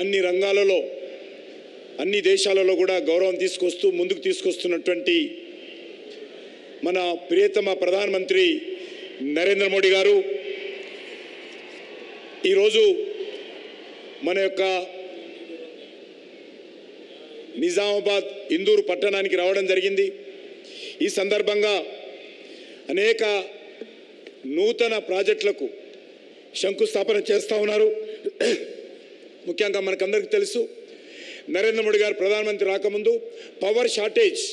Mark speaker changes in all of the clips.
Speaker 1: అన్ని రంగాలలో అన్ని దేశాలలో కూడా గౌరవం తీసుకొస్తూ ముందుకు తీసుకొస్తున్నటువంటి మన ప్రియతమ ప్రధానమంత్రి నరేంద్ర మోడీ గారు ఈరోజు మన యొక్క నిజామాబాద్ ఇందూరు పట్టణానికి రావడం జరిగింది। ఈ సందర్భంగా అనేక నూతన ప్రాజెక్టులకు శంకుస్థాపన చేస్తూ ఉన్నారు। ముఖ్యంగా మనకందరికీ తెలుసు, నరేంద్ర మోడీ గారు ప్రధానమంత్రి రాకముందు పవర్ షార్టేజ్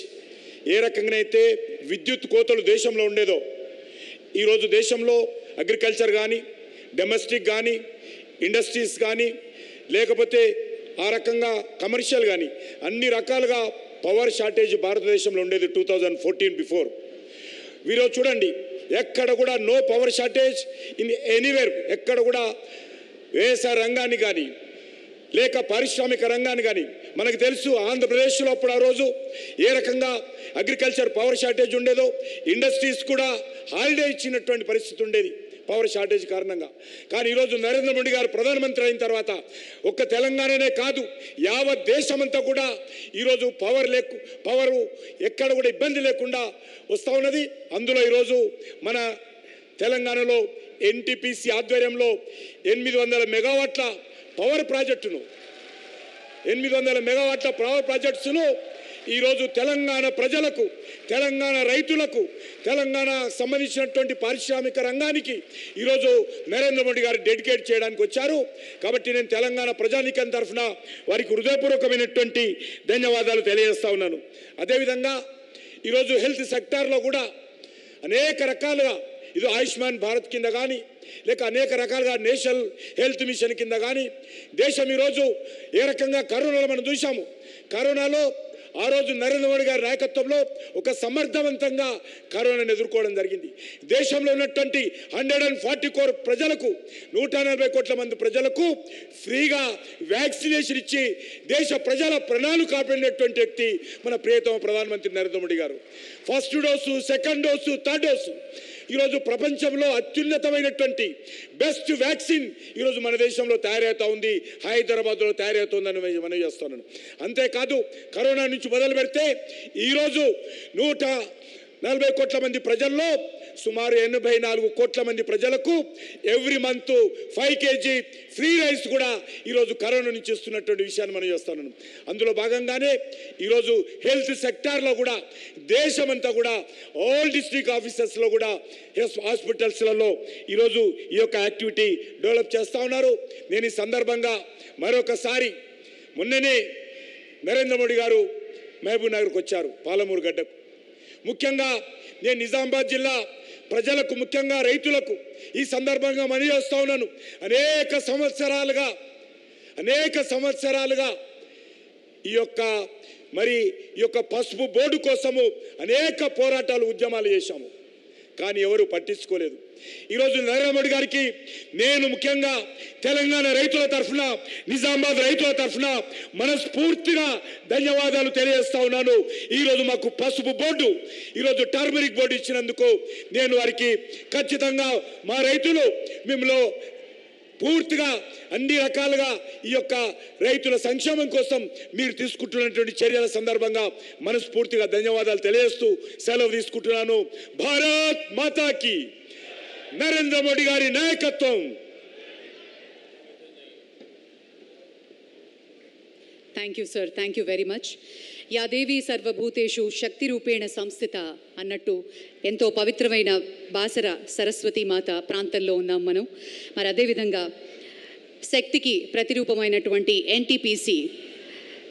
Speaker 1: ఏ రకంగానైతే విద్యుత్ కోతలు దేశంలో ఉండేదో ఈరోజు దేశంలో అగ్రికల్చర్ కానీ డొమెస్టిక్ కానీ ఇండస్ట్రీస్ కానీ లేకపోతే ఆ రకంగా కమర్షియల్ కానీ అన్ని రకాలుగా పవర్ షార్టేజ్ భారతదేశంలో ఉండేది 2014 బిఫోర్। ఈరోజు చూడండి, ఎక్కడ కూడా no power shortage in anywhere, ఎక్కడ కూడా వ్యవసాయ రంగాన్ని కానీ లేక పారిశ్రామిక రంగాన్ని కానీ మనకు తెలుసు ఆంధ్రప్రదేశ్లో అప్పుడు ఆ రోజు ఏ రకంగా అగ్రికల్చర్ పవర్ షార్టేజ్ ఉండేదో ఇండస్ట్రీస్ కూడా హాలిడే ఇచ్చినటువంటి పరిస్థితి ఉండేది పవర్ షార్టేజ్ కారణంగా। కానీ ఈరోజు నరేంద్ర మోడీ గారు ప్రధానమంత్రి అయిన తర్వాత ఒక్క తెలంగాణనే కాదు యావత్ దేశమంతా కూడా ఈరోజు పవర్ ఎక్కడ కూడా ఇబ్బంది లేకుండా వస్తూ ఉన్నది। అందులో ఈరోజు మన తెలంగాణలో ఎన్టీపీసీ ఆధ్వర్యంలో 800 మెగావాట్ల పవర్ ప్రాజెక్టును 800 మెగావాట్ల పవర్ ప్రాజెక్ట్స్ను ఈరోజు తెలంగాణ ప్రజలకు తెలంగాణ రైతులకు తెలంగాణ సంబంధించినటువంటి పారిశ్రామిక రంగానికి ఈరోజు నరేంద్ర మోడీ గారు డెడికేట్ చేయడానికి వచ్చారు। కాబట్టి నేను తెలంగాణ ప్రజానీకం తరఫున వారికి హృదయపూర్వకమైనటువంటి ధన్యవాదాలు తెలియజేస్తా ఉన్నాను। అదేవిధంగా ఈరోజు హెల్త్ సెక్టార్లో కూడా అనేక రకాలుగా ఇది ఆయుష్మాన్ భారత్ కింద కానీ లేక అనేక రకాలుగా నేషనల్ హెల్త్ మిషన్ కింద కానీ దేశం ఈరోజు ఏ రకంగా కరోనాలో మనం చూసాము। కరోనాలో ఆ రోజు నరేంద్ర మోడీ గారి నాయకత్వంలో ఒక సమర్థవంతంగా కరోనాను ఎదుర్కోవడం జరిగింది। దేశంలో ఉన్నటువంటి 140 కోట్ల ప్రజలకు 140 కోట్ల మంది ప్రజలకు ఫ్రీగా వ్యాక్సినేషన్ ఇచ్చి దేశ ప్రజల ప్రాణాలు కాపాడినటువంటి వ్యక్తి మన ప్రియతమ ప్రధానమంత్రి నరేంద్ర మోడీ గారు। First dose, second dose, third dose ఈరోజు ప్రపంచంలో అత్యున్నతమైనటువంటి బెస్ట్ వ్యాక్సిన్ ఈరోజు మన దేశంలో తయారవుతూ ఉంది, హైదరాబాద్లో తయారవుతుందని మనం చేస్తున్నాను। అంతేకాదు కరోనా నుంచి మొదలు పెడితే ఈరోజు 140 కోట్ల మంది ప్రజల్లో సుమారు 84 కోట్ల మంది ప్రజలకు every month 5 kg free rice కూడా ఈరోజు కరోనా నుంచి ఇస్తున్నటువంటి విషయాన్ని మనం చేస్తున్నాను। అందులో భాగంగానే ఈరోజు హెల్త్ సెక్టార్లో కూడా దేశమంతా కూడా ఆల్ డిస్ట్రిక్ట్ ఆఫీసెస్లో కూడా హాస్పిటల్స్లలో ఈరోజు ఈ యొక్క యాక్టివిటీ డెవలప్ చేస్తూ ఉన్నారు। నేను ఈ సందర్భంగా మరొకసారి మొన్ననే నరేంద్ర మోడీ గారు మహబూబ్ నగర్కి వచ్చారు, పాలమూరు గడ్డకు। ముఖ్యంగా నేను నిజామాబాద్ జిల్లా ప్రజలకు ముఖ్యంగా రైతులకు ఈ సందర్భంగా మనవి చేస్తూ ఉన్నాను। అనేక సంవత్సరాలుగా ఈ యొక్క పసుపు బోర్డు కోసము అనేక పోరాటాలు ఉద్యమాలు చేశాము, కానీ ఎవరు పట్టించుకోలేదు। ఈరోజు నరేంద్ర మోడీ గారికి నేను ముఖ్యంగా తెలంగాణ రైతుల తరఫున నిజామాబాద్ రైతుల తరఫున మనస్ఫూర్తిగా ధన్యవాదాలు తెలియజేస్తా ఉన్నాను। ఈరోజు మాకు పసుపు బోర్డు ఈరోజు టర్మరిక్ బోర్డు ఇచ్చినందుకు నేను వారికి ఖచ్చితంగా మా రైతులు మిమ్మల్ని పూర్తిగా అన్ని రకాలుగా ఈ యొక్క రైతుల సంక్షేమం కోసం మీరు తీసుకుంటున్నటువంటి చర్యల సందర్భంగా మనస్ఫూర్తిగా ధన్యవాదాలు తెలియజేస్తూ సెలవు తీసుకుంటున్నాను। భారత్ మాతాకి నరేంద్ర మోడీ గారి నాయకత్వం।
Speaker 2: Thank you sir, thank you very much. యా దేవి సర్వభూతేషు శక్తి రూపేణ సంస్థిత అన్నట్టు ఎంతో పవిత్రమైన బాసర సరస్వతి మాత ప్రాంతంలో ఉన్నాం మనం। మరి అదేవిధంగా శక్తికి ప్రతిరూపమైనటువంటి NTPC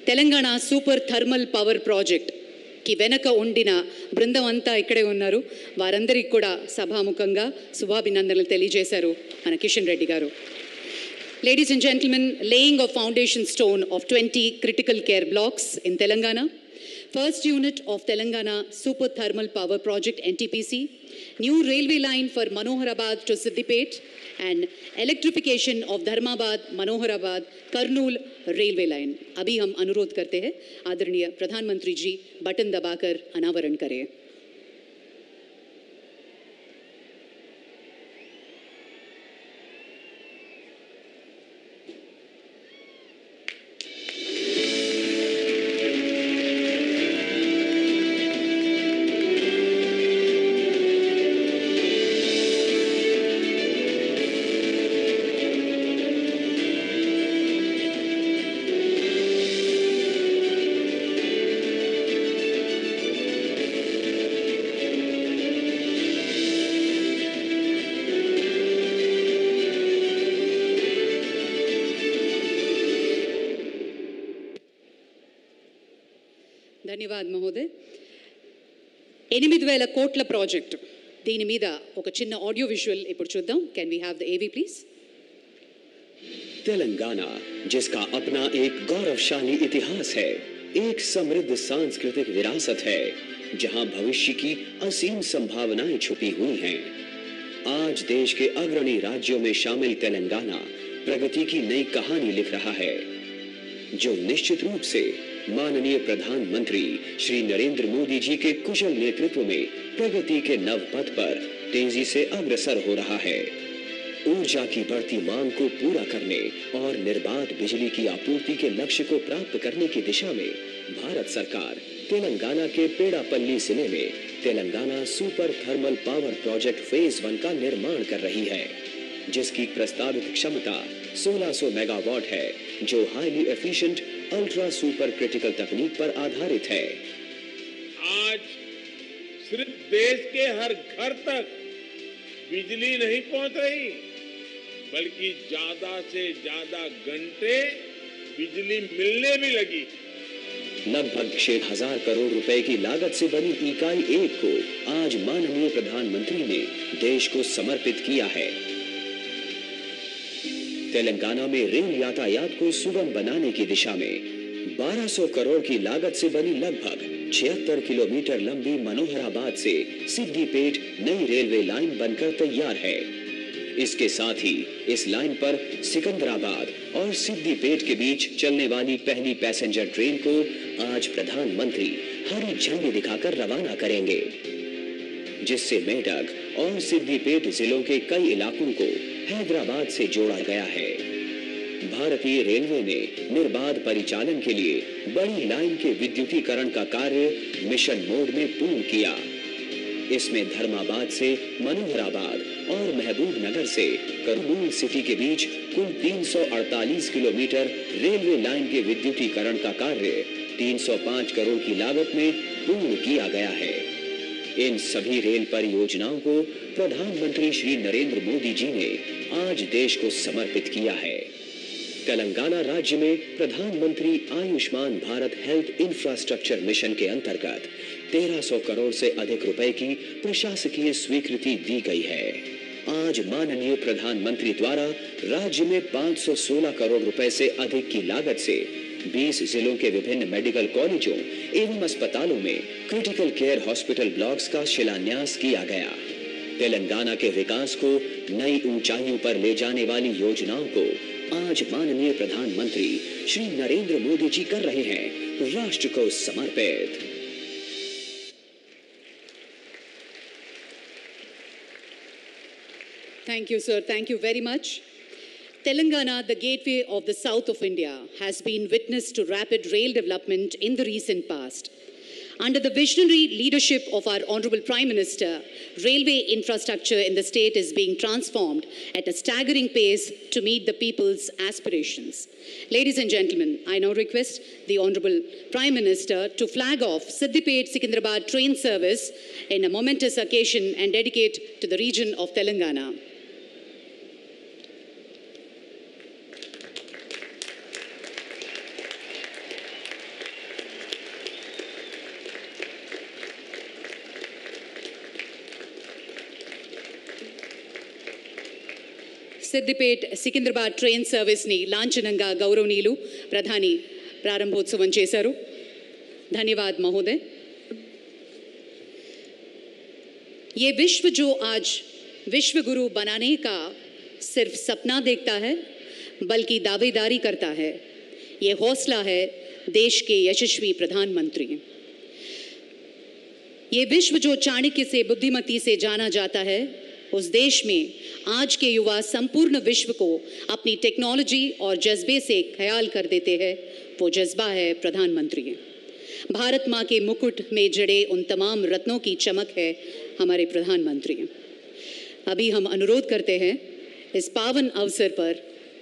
Speaker 2: Telangana super thermal power ప్రాజెక్ట్కి వెనక ఉండిన బృందం అంతా ఇక్కడే ఉన్నారు। వారందరికీ కూడా సభాముఖంగా శుభాభినందనలు తెలియజేశారు మన కిషన్ రెడ్డి గారు। Ladies and gentlemen, laying of foundation stone of 20 critical care blocks in Telangana, first unit of Telangana Super Thermal Power Project NTPC, new railway line for Manoharabad to Siddipet, and electrification of Dharmabad Manoharabad Kurnool railway line. अभी हम अनुरोध करते हैं आदरणीय प्रधानमंत्री जी button दबाकर अनावरण करें। ధన్యవాద్ మహోదయ్. 8,000 కోట్ల ప్రాజెక్ట్, దీని మీద ఒక చిన్న ఆడియో విజువల్ ఇప్పుడు చూద్దాం. కెన్ వి హ్యావ్ ద ఏవీ ప్లీజ్?
Speaker 3: तेलंगाना, जिसका अपना एक गौरवशाली इतिहास है, एक समृद्ध सांस्कृतिक विरासत है, जहां भविष्य की असीम संभावनाएं छुपी हुई हैं। आज देश के अग्रणी राज्यों में शामिल तेलंगाना प्रगति की नई कहानी लिख रहा है, जो निश्चित रूप से माननीय प्रधानमंत्री श्री नरेंद्र मोदी जी के कुशल नेतृत्व में प्रगति के नव पथ पर तेजी से अग्रसर हो रहा है। ऊर्जा की बढ़ती मांग को पूरा करने और निर्बाध बिजली की आपूर्ति के लक्ष्य को प्राप्त करने की दिशा में भारत सरकार तेलंगाना के पेड़ापल्ली जिले में Telangana super thermal power project phase 1 का निर्माण कर रही है, जिसकी प्रस्तावित क्षमता 1600 मेगावाट है, जो highly efficient ultra super critical तकनीक पर आधारित है।
Speaker 4: आज सिर्फ देश के हर घर तक बिजली नहीं पहुंच रही, बल्कि ज्यादा से ज्यादा घंटे बिजली मिलने भी लगी।
Speaker 3: लगभग 6,000 करोड़ रुपए की लागत से बनी इकाई 1 को आज माननीय प्रधानमंत्री ने देश को समर्पित किया है। तेलंगाना में रेल यातायात को सुगम बनाने की दिशा में 1200 करोड़ की लागत से बनी लगभग 76 किलोमीटर लंबी मनोहराबाद से सिद्दीपेट नई रेलवे लाइन बनकर तैयार है। इसके साथ ही इस लाइन पर सिकंदराबाद और सिद्दीपेट के बीच चलने वाली पहली पैसेंजर ट्रेन को आज प्रधानमंत्री हरी झंडी दिखाकर रवाना करेंगे, जिससे मेडक और सिद्दीपेट जिलों के कई इलाकों को हैदराबाद से जोड़ा गया है। भारतीय रेलवे ने निर्बाध परिचालन के लिए बड़ी लाइन के विद्युतीकरण का कार्य मिशन मोड में पूर्ण किया। इसमें धर्माबाद से मनोहराबाद और महबूब नगर से करनूल सिटी के बीच कुल 348 किलोमीटर रेलवे लाइन के विद्युतीकरण का कार्य 305 करोड़ की लागत में पूर्ण किया गया है। इन सभी रेल परियोजनाओं को प्रधानमंत्री श्री नरेंद्र मोदी जी ने आज देश को समर्पित किया है। तेलंगाना राज्य में प्रधानमंत्री Ayushman Bharat health infrastructure mission के अंतर्गत 1300 करोड़ से अधिक रुपए की प्रशासकीय स्वीकृति दी गई है। आज माननीय प्रधानमंत्री द्वारा राज्य में 516 करोड़ रुपए से अधिक की लागत से 20 जिलों के विभिन्न मेडिकल कॉलेजों एवं अस्पतालों में क्रिटिकल केयर हॉस्पिटल ब्लॉक्स का शिलान्यास किया गया। तेलंगाना के विकास को नई ऊंचाइयों पर ले जाने वाली योजनाओं को आज माननीय प्रधानमंत्री श्री नरेंद्र मोदी जी कर रहे हैं राष्ट्र को समर्पित।
Speaker 2: Thank you, sir. Thank you very much. Telangana, the gateway of the south of India, has been witness to rapid rail development in the recent past. Under the visionary leadership of our Honorable Prime Minister, railway infrastructure in the state is being transformed at a staggering pace to meet the people's aspirations. Ladies and gentlemen, I now request the Honorable Prime Minister to flag off Siddipet-Secunderabad train service in a momentous occasion and dedicate to the region of Telangana. Siddipet Secunderabad train సర్వీస్ని లాంఛనంగా గౌరవనీయులు ప్రధాని ప్రారంభోత్సవం చేశారు. ధన్యవాద్ మహోదయ్. ये विश्व जो आज विश्व गुरु बनाने का सिर्फ सपना देखता है, बल्कि दावेदारी करता है, ये हौसला है देश के यशस्वी प्रधानमंत्री. ये विश्व जो चाणक्य से बुद्धिमती से जाना जाता है, उस देश में आज के युवा संपूर्ण विश्व को अपनी टेक्नोलॉजी और जज्बे से ख्याल कर देते हैं. वो जज्बा है प्रधानमंत्री. भारत माँ के मुकुट में जड़े उन तमाम रत्नों की चमक है हमारे प्रधानमंत्री. अभी हम अनुरोध करते हैं इस पावन अवसर पर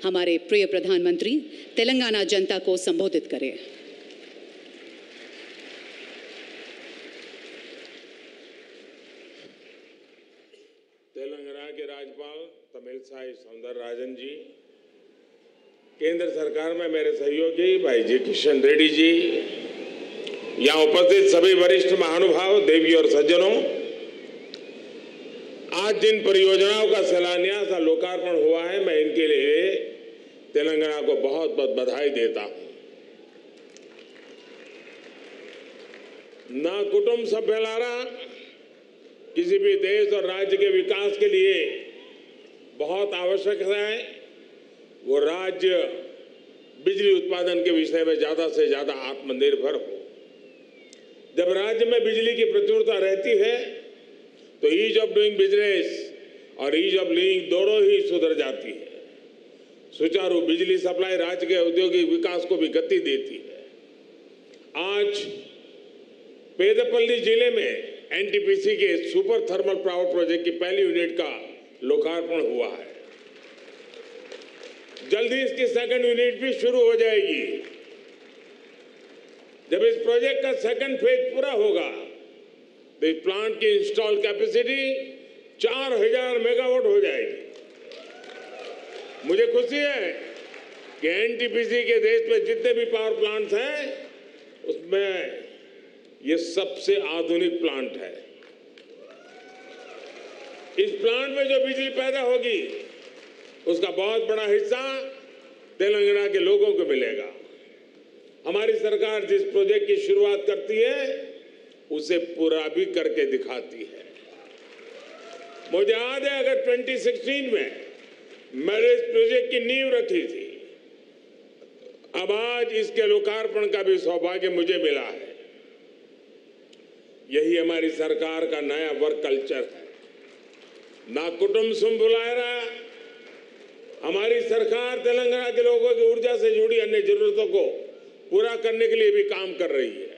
Speaker 2: हमारे प्रिय प्रधानमंत्री तेलंगाना जनता को संबोधित करें.
Speaker 4: तेलंगाना के राज्यपाल तमिलसाई सौंदरराजन जी, केंद्र सरकार में मेरे सहयोगी भाई जी किशन रेड्डी जी, यहाँ उपस्थित सभी वरिष्ठ महानुभाव, देवी और सज्जनों, आज जिन परियोजनाओं का शिलान्यास और लोकार्पण हुआ है, मैं इनके लिए तेलंगाना को बहुत बहुत बधाई देता हूं। ना कुटुंब सभ्यलारा किसी भी देश और राज्य के विकास के लिए बहुत आवश्यक है। वो राज्य बिजली उत्पादन के विषय में ज्यादा से ज्यादा आत्मनिर्भर हो। जब राज्य में बिजली की प्रचुरता रहती है तो ईज ऑफ डूइंग बिजनेस और ईज ऑफ लिविंग दोनों ही सुधर जाती है। सुचारू बिजली सप्लाई राज्य के औद्योगिक विकास को भी गति देती है। आज पेदपल्ली जिले में एनटीपीसी के सुपर थर्मल पावर प्रोजेक्ट की पहली यूनिट का लोकार्पण हुआ है। जल्दी इसकी सेकंड यूनिट भी शुरू हो जाएगी। जब इस प्रोजेक्ट का सेकंड फेज पूरा होगा तो इस प्लांट की इंस्टॉल कैपेसिटी 4000 मेगावाट हो जाएगी। मुझे खुशी है कि एनटीपीसी के देश में जितने भी पावर प्लांट्स हैं उसमें ये सबसे आधुनिक प्लांट है। इस प्लांट में जो बिजली पैदा होगी उसका बहुत बड़ा हिस्सा तेलंगाना के लोगों को मिलेगा। हमारी सरकार जिस प्रोजेक्ट की शुरुआत करती है उसे पूरा भी करके दिखाती है। मुझे याद है अगर 2016 में मैंने इस प्रोजेक्ट की नींव रखी थी, अब आज इसके लोकार्पण का भी सौभाग्य मुझे मिला है। यही हमारी सरकार का नया वर्क कल्चर है। ना कुटुंब सुम्बुलायरा, हमारी सरकार तेलंगाना के लोगों की ऊर्जा से जुड़ी अन्य जरूरतों को पूरा करने के लिए भी काम कर रही है।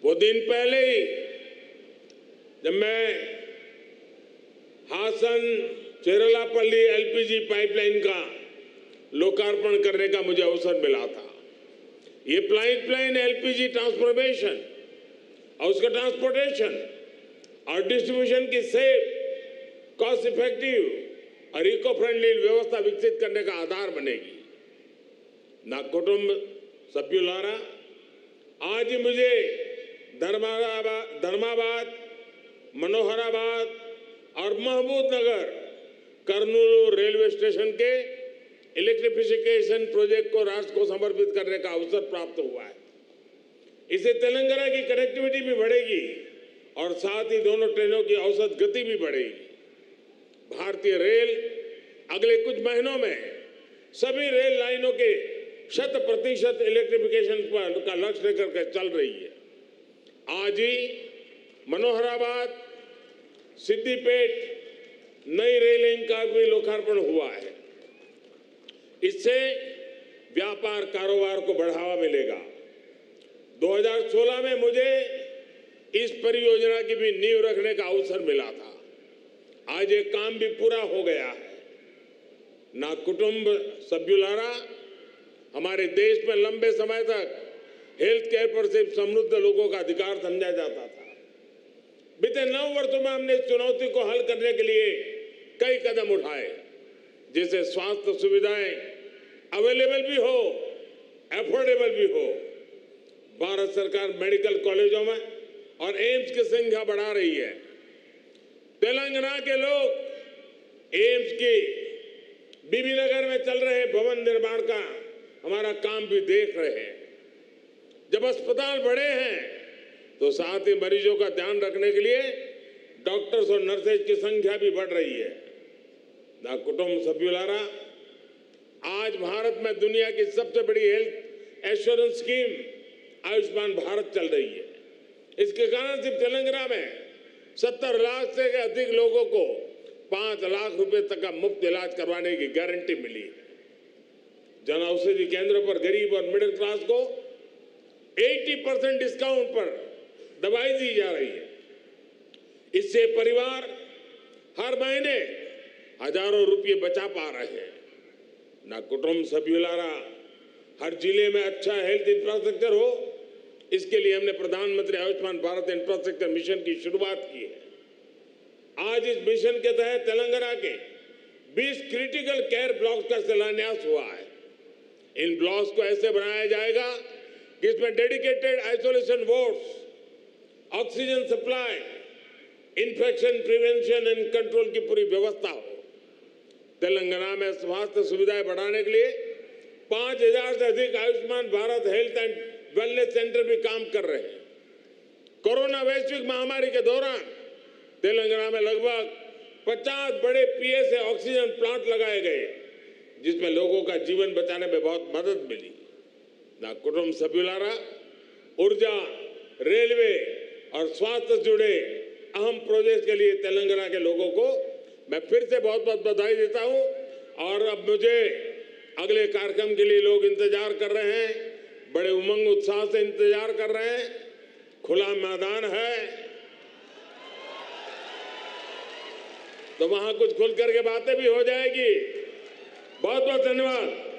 Speaker 4: वो दिन पहले ही जब मैं हासन चेरलापल्ली एलपीजी पाइपलाइन का लोकार्पण करने का मुझे अवसर मिला था। ये पाइपलाइन एलपीजी ट्रांसफॉर्मेशन और उसका ट्रांसपोर्टेशन और डिस्ट्रीब्यूशन की सेफ, कॉस्ट इफेक्टिव और इको फ्रेंडली व्यवस्था विकसित करने का आधार बनेगी। ना कुटुंब सभ्युलारा, आज ही मुझे धर्माबाद, मनोहराबाद और महमूदनगर कर्नूल रेलवे स्टेशन के इलेक्ट्रिफिकेशन प्रोजेक्ट को राष्ट्र को समर्पित करने का अवसर प्राप्त हुआ है। इससे तेलंगाना की कनेक्टिविटी भी बढ़ेगी और साथ ही दोनों ट्रेनों की औसत गति भी बढ़ेगी। भारतीय रेल अगले कुछ महीनों में सभी रेल लाइनों के 100% इलेक्ट्रिफिकेशन का लक्ष्य लेकर चल रही है। आज ही मनोहराबाद सिद्दीपेट नई रेल लाइन का भी लोकार्पण हुआ है। इससे व्यापार कारोबार को बढ़ावा मिलेगा। 2016 में मुझे इस परियोजना की भी नींव रखने का अवसर मिला था। आज ये काम भी पूरा हो गया है। ना कुटुंब सभ्युलारा, हमारे देश में लंबे समय तक हेल्थ केयर पर सिर्फ समृद्ध लोगों का अधिकार समझा जाता था। बीते 9 वर्षों में हमने इस चुनौती को हल करने के लिए कई कदम उठाए, जिससे स्वास्थ्य सुविधाएं अवेलेबल भी हो, एफोर्डेबल भी हो। भारत सरकार मेडिकल कॉलेजों में और एम्स की संख्या बढ़ा रही है। तेलंगाना के लोग एम्स की बीबी नगर में चल रहे भवन निर्माण का हमारा काम भी देख रहे हैं। जब अस्पताल बड़े हैं तो साथ ही मरीजों का ध्यान रखने के लिए डॉक्टर्स और नर्सेज की संख्या भी बढ़ रही है। ना कुटुंब सभ्युलारा, आज भारत में दुनिया की सबसे बड़ी health assurance scheme Ayushman Bharat चल रही है। इसके कारण सिर्फ तेलंगाना में 70 लाख से अधिक लोगों को 5 लाख रुपए तक का मुफ्त इलाज करवाने की गारंटी मिली है। जन औषधि केंद्र पर गरीब और मिडिल क्लास को 80% डिस्काउंट पर दवाई दी जा रही है। इससे परिवार हर महीने हजारों रुपये बचा पा रहे हैं। ना कुटुंब सभ्युलारा, हर जिले में अच्छा हेल्थ इंफ्रास्ट्रक्चर हो, इसके लिए हमने प्रधानमंत्री आयुष्मान भारत इंफ्रास्ट्रक्चर मिशन की शुरुआत की है। आज इस मिशन के तहत तेलंगाना के 20 क्रिटिकल केयर ब्लॉक्स का शिलान्यास हुआ है। इन ब्लॉक्स को ऐसे बनाया जाएगा कि इसमें dedicated isolation wards, oxygen supply, infection prevention and control की पूरी व्यवस्था हो। तेलंगाना में स्वास्थ्य सुविधाएं बढ़ाने के लिए 5,000 से अधिक Ayushman Bharat health and wellness centre भी काम कर रहे हैं। कोरोना वैश्विक महामारी के दौरान तेलंगाना में लगभग 50 बड़े पीएसए ऑक्सीजन प्लांट लगाए गए, जिसमें लोगों का जीवन बचाने में बहुत मदद मिली। ना कुटुंब सभ्युलारा, ऊर्जा, रेलवे और स्वास्थ्य से जुड़े अहम प्रोजेक्ट के लिए तेलंगाना के लोगों को मैं फिर से बहुत बहुत बधाई देता हूं। और अब मुझे अगले कार्यक्रम के लिए लोग इंतजार कर रहे हैं, बड़े उमंग उत्साह से इंतजार कर रहे हैं। खुला मैदान है तो वहां कुछ खुल करके बातें भी हो जाएगी। बहुत बहुत धन्यवाद।